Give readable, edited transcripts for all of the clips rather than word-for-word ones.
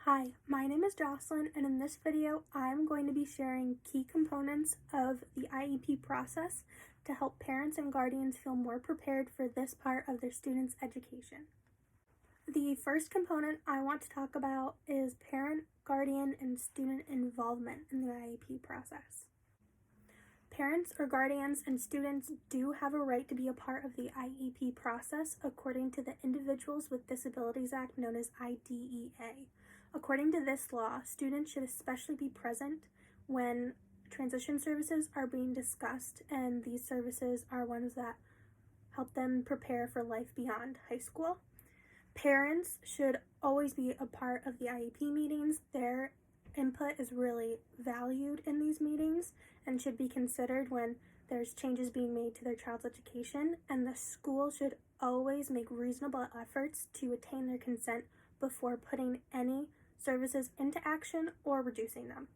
Hi, my name is Jocelyn, and in this video, I'm going to be sharing key components of the IEP process to help parents and guardians feel more prepared for this part of their students' education. The first component I want to talk about is parent, guardian, and student involvement in the IEP process. Parents or guardians and students do have a right to be a part of the IEP process according to the Individuals with Disabilities Act, known as IDEA. According to this law, students should especially be present when transition services are being discussed, and these services are ones that help them prepare for life beyond high school. Parents should always be a part of the IEP meetings. Their input is really valued in these meetings and should be considered when there's changes being made to their child's education, and the school should always make reasonable efforts to attain their consent before putting any services into action or reducing them.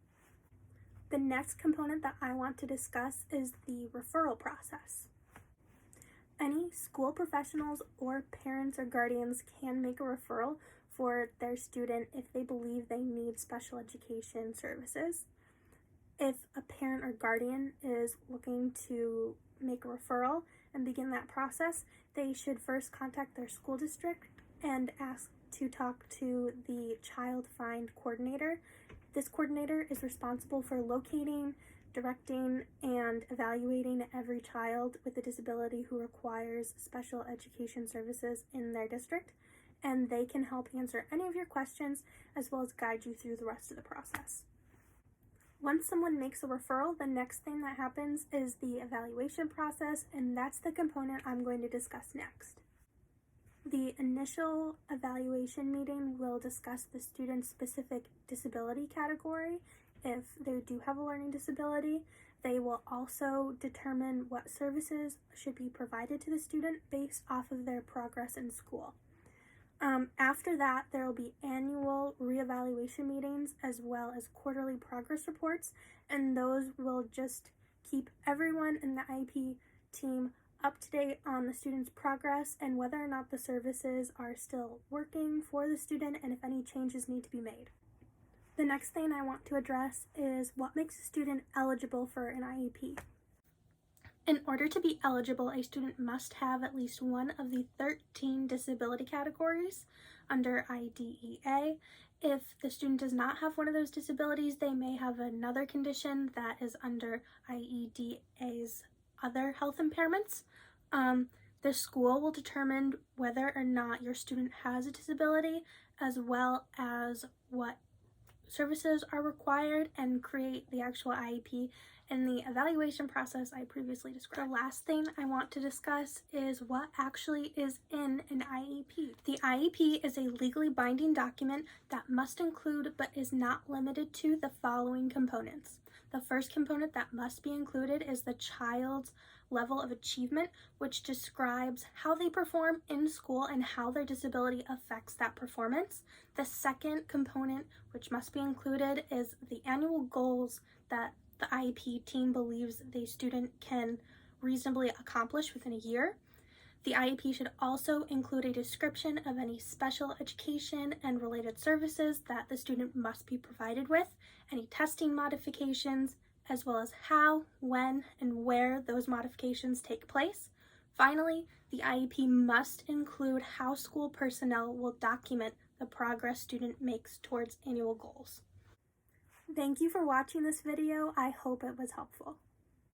The next component that I want to discuss is the referral process. Any school professionals or parents or guardians can make a referral for their student if they believe they need special education services. If a parent or guardian is looking to make a referral and begin that process, they should first contact their school district and ask to talk to the Child Find Coordinator. This coordinator is responsible for locating, directing, and evaluating every child with a disability who requires special education services in their district, and they can help answer any of your questions as well as guide you through the rest of the process. Once someone makes a referral, the next thing that happens is the evaluation process, and that's the component I'm going to discuss next. The initial evaluation meeting will discuss the student's specific disability category. If they do have a learning disability, they will also determine what services should be provided to the student based off of their progress in school. After that, there will be annual reevaluation meetings as well as quarterly progress reports, and those will just keep everyone in the IEP team up to date on the student's progress and whether or not the services are still working for the student and if any changes need to be made. The next thing I want to address is what makes a student eligible for an IEP. In order to be eligible, a student must have at least one of the 13 disability categories under IDEA. If the student does not have one of those disabilities, they may have another condition that is under IEDA's other health impairments. The school will determine whether or not your student has a disability, as well as what services are required, and create the actual IEP in the evaluation process I previously described. The last thing I want to discuss is what actually is in an IEP. The IEP is a legally binding document that must include, but is not limited to, the following components. The first component that must be included is the child's level of achievement, which describes how they perform in school and how their disability affects that performance. The second component, which must be included, is the annual goals that the IEP team believes the student can reasonably accomplish within a year. The IEP should also include a description of any special education and related services that the student must be provided with, any testing modifications, as well as how, when, and where those modifications take place. Finally, the IEP must include how school personnel will document the progress student makes towards annual goals. Thank you for watching this video. I hope it was helpful.